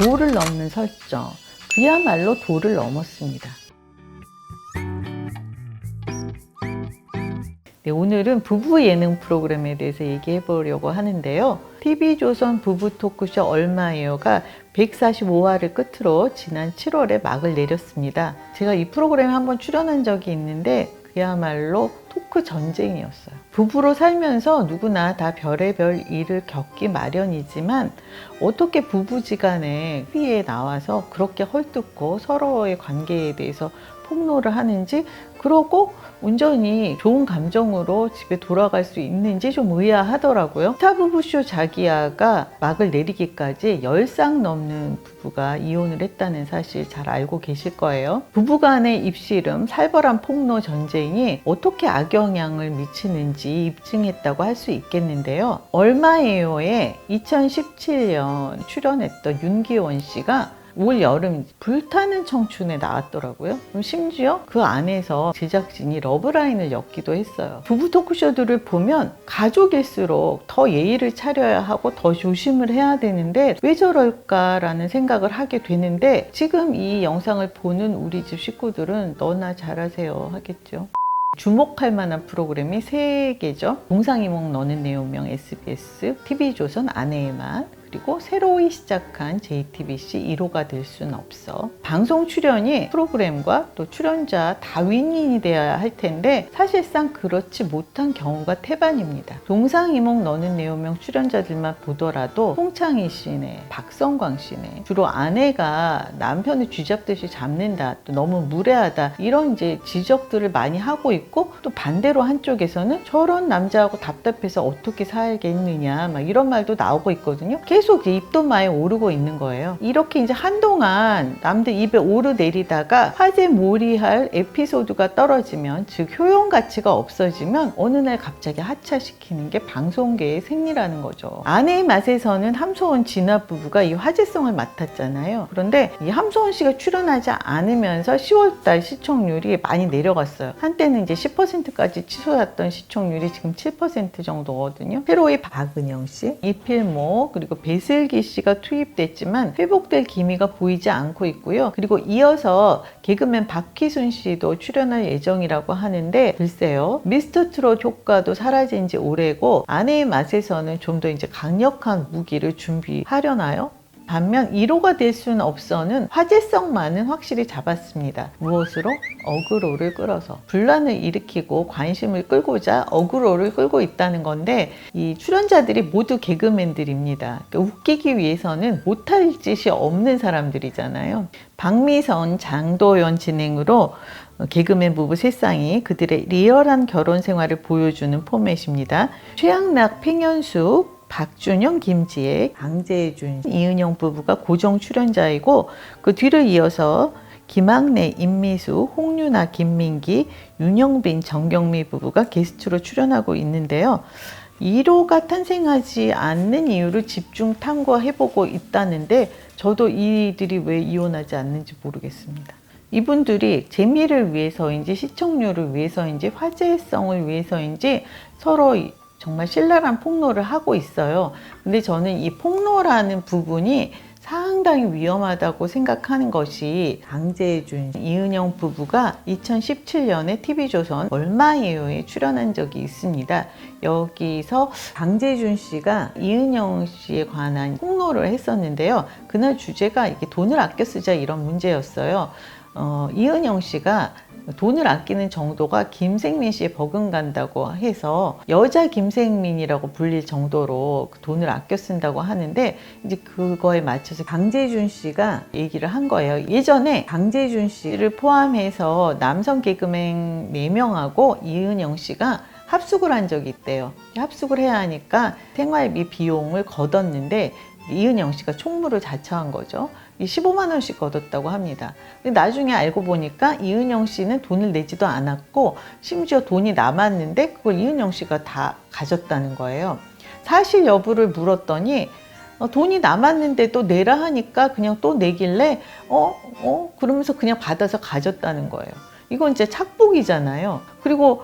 도를 넘는 설정, 그야말로 도를 넘었습니다. 네, 오늘은 부부 예능 프로그램에 대해서 얘기해 보려고 하는데요. TV조선 부부 토크쇼 얼마예요가 145화를 끝으로 지난 7월에 막을 내렸습니다. 제가 이 프로그램에 한번 출연한 적이 있는데 그야말로 토크 전쟁이었어요. 부부로 살면서 누구나 다 별의별 일을 겪기 마련이지만 어떻게 부부지간에 TV에 나와서 그렇게 헐뜯고 서로의 관계에 대해서 폭로를 하는지, 그러고 온전히 좋은 감정으로 집에 돌아갈 수 있는지 좀 의아하더라고요. 스타부부쇼 자기야가 막을 내리기까지 10쌍 넘는 부부가 이혼을 했다는 사실 잘 알고 계실 거예요. 부부간의 입씨름, 살벌한 폭로 전쟁이 어떻게 악영향을 미치는지 입증했다고 할 수 있겠는데요. 얼마예요에 2017년 출연했던 윤기원 씨가 올 여름 불타는 청춘에 나왔더라고요. 심지어 그 안에서 제작진이 러브라인을 엮기도 했어요. 부부 토크쇼들을 보면 가족일수록 더 예의를 차려야 하고 더 조심을 해야 되는데 왜 저럴까라는 생각을 하게 되는데, 지금 이 영상을 보는 우리 집 식구들은 너나 잘하세요 하겠죠. 주목할 만한 프로그램이 3개죠. 동상이몽 너는 내 운명 SBS, TV조선 아내의 맛, 그리고 새로이 시작한 JTBC 1호가 될 순 없어. 방송 출연이 프로그램과 또 출연자 다 윈윈이 되어야 할 텐데 사실상 그렇지 못한 경우가 태반입니다. 동상이몽 너는 내 운명 출연자들만 보더라도 홍창희 씨네, 박성광 씨네, 주로 아내가 남편을 쥐잡듯이 잡는다, 또 너무 무례하다, 이런 이제 지적들을 많이 하고 있고, 또 반대로 한쪽에서는 저런 남자하고 답답해서 어떻게 살겠느냐 막 이런 말도 나오고 있거든요. 계속 입도마에 오르고 있는 거예요. 이렇게 이제 한동안 남들 입에 오르내리다가 화제몰이할 에피소드가 떨어지면, 즉 효용 가치가 없어지면 어느 날 갑자기 하차시키는 게 방송계의 생리라는 거죠. 아내의 맛에서는 함소원 진아 부부가 이 화제성을 맡았잖아요. 그런데 이 함소원 씨가 출연하지 않으면서 10월달 시청률이 많이 내려갔어요. 한때는 이제 10%까지 치솟았던 시청률이 지금 7% 정도거든요. 새로이 박은영 씨, 이필모, 그리고 배슬기 씨가 투입됐지만 회복될 기미가 보이지 않고 있고요. 그리고 이어서 개그맨 박희순 씨도 출연할 예정이라고 하는데, 글쎄요, 미스터트롯 효과도 사라진 지 오래고 아내의 맛에서는 좀 더 이제 강력한 무기를 준비하려나요? 반면 1호가 될 수는 없어는 화제성만은 확실히 잡았습니다. 무엇으로? 어그로를 끌어서 분란을 일으키고 관심을 끌고자 어그로를 끌고 있다는 건데, 이 출연자들이 모두 개그맨들입니다. 그러니까 웃기기 위해서는 못할 짓이 없는 사람들이잖아요. 박미선, 장도연 진행으로 개그맨 부부 3쌍이 그들의 리얼한 결혼 생활을 보여주는 포맷입니다. 최양락, 팽현숙, 박준영, 김지혜, 강재준, 이은영 부부가 고정 출연자이고, 그 뒤를 이어서 김학래, 임미수, 홍윤아, 김민기, 윤영빈, 정경미 부부가 게스트로 출연하고 있는데요. 1호가 탄생하지 않는 이유를 집중 탐구해보고 있다는데 저도 이들이 왜 이혼하지 않는지 모르겠습니다. 이분들이 재미를 위해서인지 시청률을 위해서인지 화제성을 위해서인지 서로 정말 신랄한 폭로를 하고 있어요. 근데 저는 이 폭로라는 부분이 상당히 위험하다고 생각하는 것이, 강재준, 이은영 부부가 2017년에 TV조선 얼마예요에 출연한 적이 있습니다. 여기서 강재준 씨가 이은영 씨에 관한 폭로를 했었는데요. 그날 주제가 이게 돈을 아껴 쓰자 이런 문제였어요. 이은영 씨가 돈을 아끼는 정도가 김생민 씨에 버금간다고 해서 여자 김생민이라고 불릴 정도로 돈을 아껴 쓴다고 하는데, 이제 그거에 맞춰서 강재준 씨가 얘기를 한 거예요. 예전에 강재준 씨를 포함해서 남성 개그맨 4명하고 이은영 씨가 합숙을 한 적이 있대요. 합숙을 해야 하니까 생활비 비용을 걷었는데 이은영 씨가 총무를 자처한 거죠. 15만 원씩 걷었다고 합니다. 근데 나중에 알고 보니까 이은영 씨는 돈을 내지도 않았고 심지어 돈이 남았는데 그걸 이은영 씨가 다 가졌다는 거예요. 사실 여부를 물었더니 돈이 남았는데 또 내라 하니까 그냥 또 내길래 그러면서 그냥 받아서 가졌다는 거예요. 이건 이제 착복이잖아요. 그리고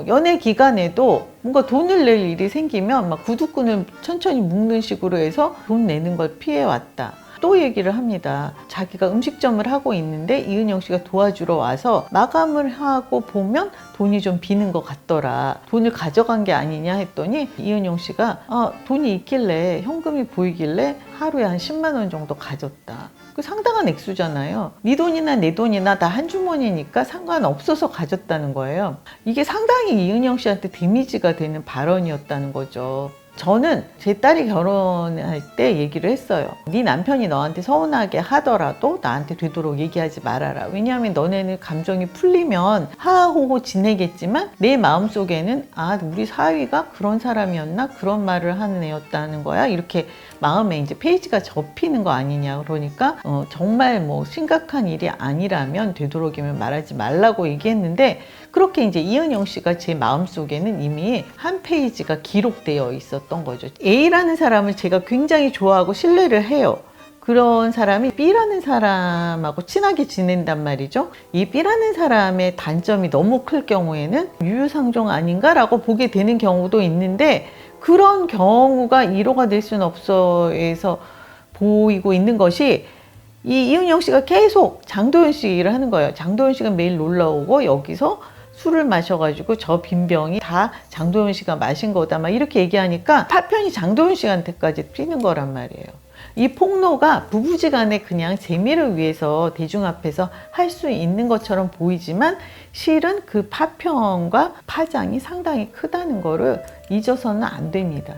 연애 기간에도 뭔가 돈을 낼 일이 생기면 막 구두끈을 천천히 묶는 식으로 해서 돈 내는 걸 피해왔다. 또 얘기를 합니다. 자기가 음식점을 하고 있는데 이은영 씨가 도와주러 와서 마감을 하고 보면 돈이 좀 비는 것 같더라. 돈을 가져간 게 아니냐 했더니 이은영 씨가 돈이 있길래 현금이 보이길래 하루에 한 10만 원 정도 가졌다. 그 상당한 액수잖아요. 네 돈이나 내 돈이나 다 한 주머니니까 상관없어서 가졌다는 거예요. 이게 상당히 이은영 씨한테 데미지가 되는 발언이었다는 거죠. 저는 제 딸이 결혼할 때 얘기를 했어요. 네 남편이 너한테 서운하게 하더라도 나한테 되도록 얘기하지 말아라. 왜냐하면 너네는 감정이 풀리면 하하호호 지내겠지만 내 마음속에는 우리 사위가 그런 사람이었나? 그런 말을 하는 애였다는 거야. 이렇게 마음에 이제 페이지가 접히는 거 아니냐. 그러니까 정말 뭐 심각한 일이 아니라면 되도록이면 말하지 말라고 얘기했는데, 그렇게 이제 이은영 씨가 제 마음속에는 이미 한 페이지가 기록되어 있었던 거죠. A라는 사람을 제가 굉장히 좋아하고 신뢰를 해요. 그런 사람이 B라는 사람하고 친하게 지낸단 말이죠. 이 B라는 사람의 단점이 너무 클 경우에는 유유상종 아닌가라고 보게 되는 경우도 있는데, 그런 경우가 1호가 될 수는 없어에서 보이고 있는 것이, 이 이은영 씨가 계속 장도연 씨 얘기를 하는 거예요. 장도연 씨가 매일 놀러 오고 여기서 술을 마셔가지고 저 빈병이 다 장도연 씨가 마신 거다 막 이렇게 얘기하니까 파편이 장도연 씨한테까지 튀는 거란 말이에요. 이 폭로가 부부지간에 그냥 재미를 위해서 대중 앞에서 할 수 있는 것처럼 보이지만 실은 그 파편과 파장이 상당히 크다는 거를 잊어서는 안 됩니다.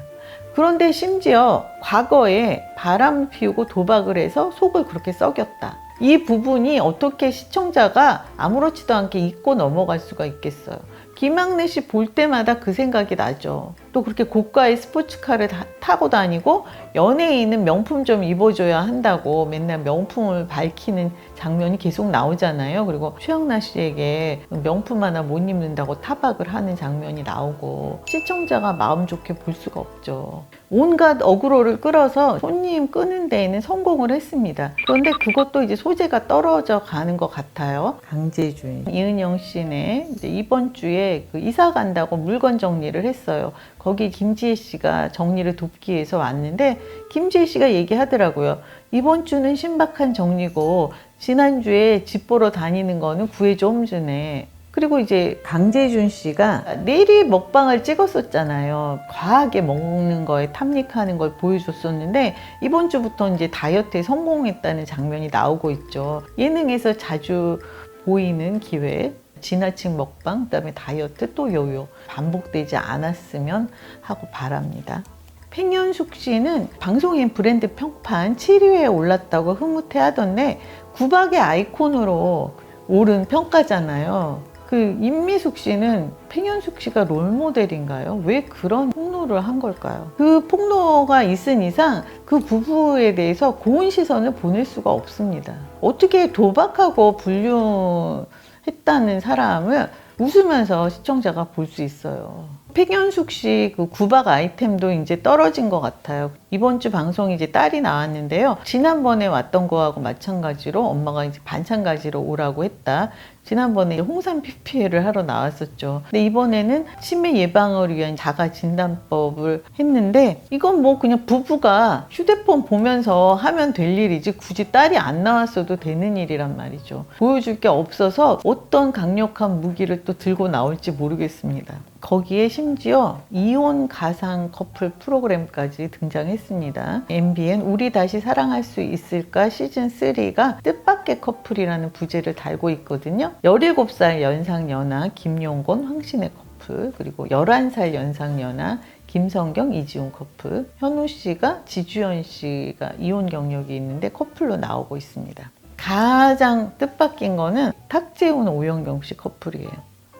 그런데 심지어 과거에 바람을 피우고 도박을 해서 속을 그렇게 썩였다. 이 부분이 어떻게 시청자가 아무렇지도 않게 잊고 넘어갈 수가 있겠어요. 김학래 씨 볼 때마다 그 생각이 나죠. 또 그렇게 고가의 스포츠카를 타고 다니고 연예인은 명품 좀 입어줘야 한다고 맨날 명품을 밝히는 장면이 계속 나오잖아요. 그리고 최영란 씨에게 명품 하나 못 입는다고 타박을 하는 장면이 나오고, 시청자가 마음 좋게 볼 수가 없죠. 온갖 어그로를 끌어서 손님 끄는 데에는 성공을 했습니다. 그런데 그것도 이제 소재가 떨어져 가는 것 같아요. 강재준, 이은영 씨네 이제 이번 주에 그 이사 간다고 물건 정리를 했어요. 거기 김지혜 씨가 정리를 돕기 위해서 왔는데, 김지혜 씨가 얘기하더라고요. 이번 주는 신박한 정리고 지난주에 집 보러 다니는 거는 구해줘 홈즈네. 그리고 이제 강재준 씨가 내리 먹방을 찍었었잖아요. 과하게 먹는 거에 탐닉하는 걸 보여줬었는데, 이번 주부터 이제 다이어트에 성공했다는 장면이 나오고 있죠. 예능에서 자주 보이는 기회, 지나친 먹방, 그다음에 다이어트, 또 요요 반복되지 않았으면 하고 바랍니다. 팽현숙 씨는 방송인 브랜드 평판 7위에 올랐다고 흐뭇해 하던데, 구박의 아이콘으로 오른 평가잖아요. 그 임미숙 씨는 팽현숙 씨가 롤모델인가요? 왜 그런 폭로를 한 걸까요? 그 폭로가 있은 이상 그 부부에 대해서 고운 시선을 보낼 수가 없습니다. 어떻게 도박하고 불륜했다는 사람을 웃으면서 시청자가 볼 수 있어요. 팽현숙 씨 그 구박 아이템도 이제 떨어진 것 같아요. 이번 주 방송이 이제 딸이 나왔는데요. 지난번에 왔던 거하고 마찬가지로 엄마가 이제 반찬 가지러 오라고 했다. 지난번에 홍삼 PPL을 하러 나왔었죠. 근데 이번에는 치매 예방을 위한 자가 진단법을 했는데, 이건 뭐 그냥 부부가 휴대폰 보면서 하면 될 일이지 굳이 딸이 안 나왔어도 되는 일이란 말이죠. 보여줄 게 없어서 어떤 강력한 무기를 또 들고 나올지 모르겠습니다. 거기에 심지어 이혼 가상 커플 프로그램까지 등장했습니다. MBN 우리 다시 사랑할 수 있을까 시즌3가 뜻밖의 커플이라는 부제를 달고 있거든요. 17살 연상연하 김용곤 황신혜 커플, 그리고 11살 연상연하 김성경 이지훈 커플, 현우 씨가 지주연 씨가 이혼 경력이 있는데 커플로 나오고 있습니다. 가장 뜻밖인 거는 탁재훈 오영경 씨 커플이에요.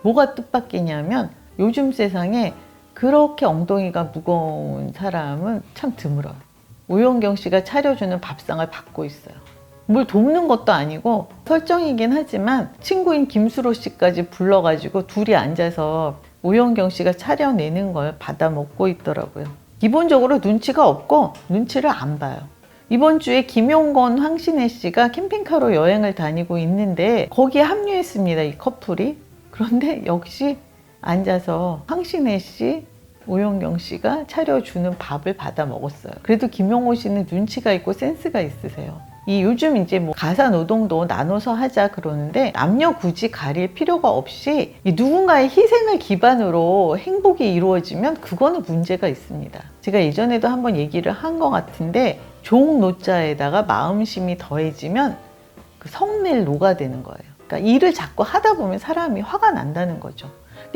뭐가 뜻밖이냐면 요즘 세상에 그렇게 엉덩이가 무거운 사람은 참 드물어요. 오영경 씨가 차려주는 밥상을 받고 있어요. 뭘 돕는 것도 아니고 설정이긴 하지만 친구인 김수로 씨까지 불러가지고 둘이 앉아서 오영경 씨가 차려내는 걸 받아 먹고 있더라고요. 기본적으로 눈치가 없고 눈치를 안 봐요. 이번 주에 김용건, 황신혜 씨가 캠핑카로 여행을 다니고 있는데 거기에 합류했습니다, 이 커플이. 그런데 역시 앉아서 황신혜 씨, 오영경 씨가 차려주는 밥을 받아 먹었어요. 그래도 김용호 씨는 눈치가 있고 센스가 있으세요. 이 요즘 이제 뭐 가사 노동도 나눠서 하자 그러는데 남녀 굳이 가릴 필요가 없이 이 누군가의 희생을 기반으로 행복이 이루어지면 그거는 문제가 있습니다. 제가 예전에도 한번 얘기를 한 것 같은데 종노자에다가 마음심이 더해지면 그 성낼 노가 되는 거예요. 그러니까 일을 자꾸 하다 보면 사람이 화가 난다는 거죠.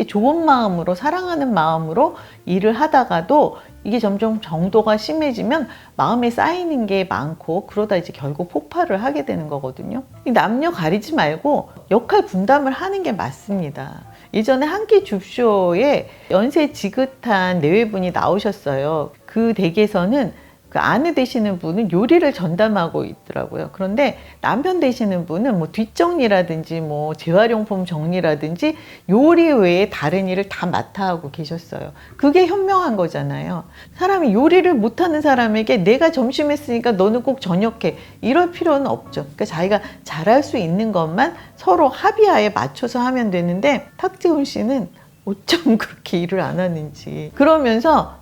좋은 마음으로 사랑하는 마음으로 일을 하다가도 이게 점점 정도가 심해지면 마음에 쌓이는 게 많고 그러다 이제 결국 폭발을 하게 되는 거거든요. 남녀 가리지 말고 역할 분담을 하는 게 맞습니다. 예전에 한 끼 줍쇼에 연세 지긋한 내외분이 나오셨어요. 그 댁에서는 그 아내 되시는 분은 요리를 전담하고 있더라고요. 그런데 남편 되시는 분은 뭐 뒷정리라든지 뭐 재활용품 정리라든지 요리 외에 다른 일을 다 맡아 하고 계셨어요. 그게 현명한 거잖아요. 사람이 요리를 못하는 사람에게 내가 점심 했으니까 너는 꼭 저녁해. 이럴 필요는 없죠. 그러니까 자기가 잘할 수 있는 것만 서로 합의하에 맞춰서 하면 되는데 탁재훈 씨는 어쩜 그렇게 일을 안 하는지. 그러면서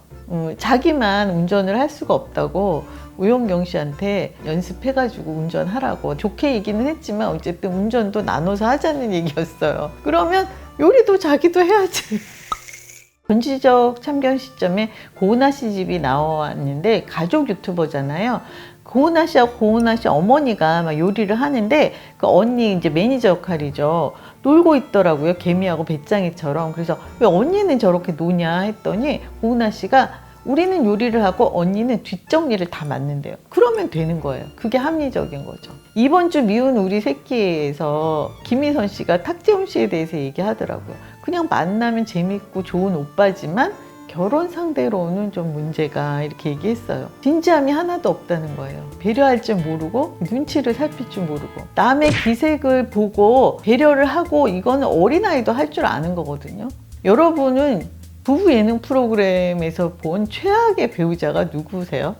자기만 운전을 할 수가 없다고 오영경 씨한테 연습해가지고 운전하라고 좋게 얘기는 했지만 어쨌든 운전도 나눠서 하자는 얘기였어요. 그러면 요리도 자기도 해야지. 전지적 참견 시점에 고은하 씨 집이 나왔는데 가족 유튜버잖아요. 고은하 씨하고 고은하 씨 어머니가 막 요리를 하는데 그 언니 이제 매니저 역할이죠. 놀고 있더라고요. 개미하고 배짱이처럼. 그래서 왜 언니는 저렇게 노냐 했더니 고은하 씨가 우리는 요리를 하고 언니는 뒷정리를 다 맡는데요. 그러면 되는 거예요. 그게 합리적인 거죠. 이번 주 미운 우리 새끼에서 김희선 씨가 탁재훈 씨에 대해서 얘기하더라고요. 그냥 만나면 재밌고 좋은 오빠지만 결혼 상대로는 좀 문제가 이렇게 얘기했어요. 진지함이 하나도 없다는 거예요. 배려할 줄 모르고 눈치를 살필 줄 모르고 남의 기색을 보고 배려를 하고 이거는 어린아이도 할 줄 아는 거거든요. 여러분은 부부 예능 프로그램에서 본 최악의 배우자가 누구세요?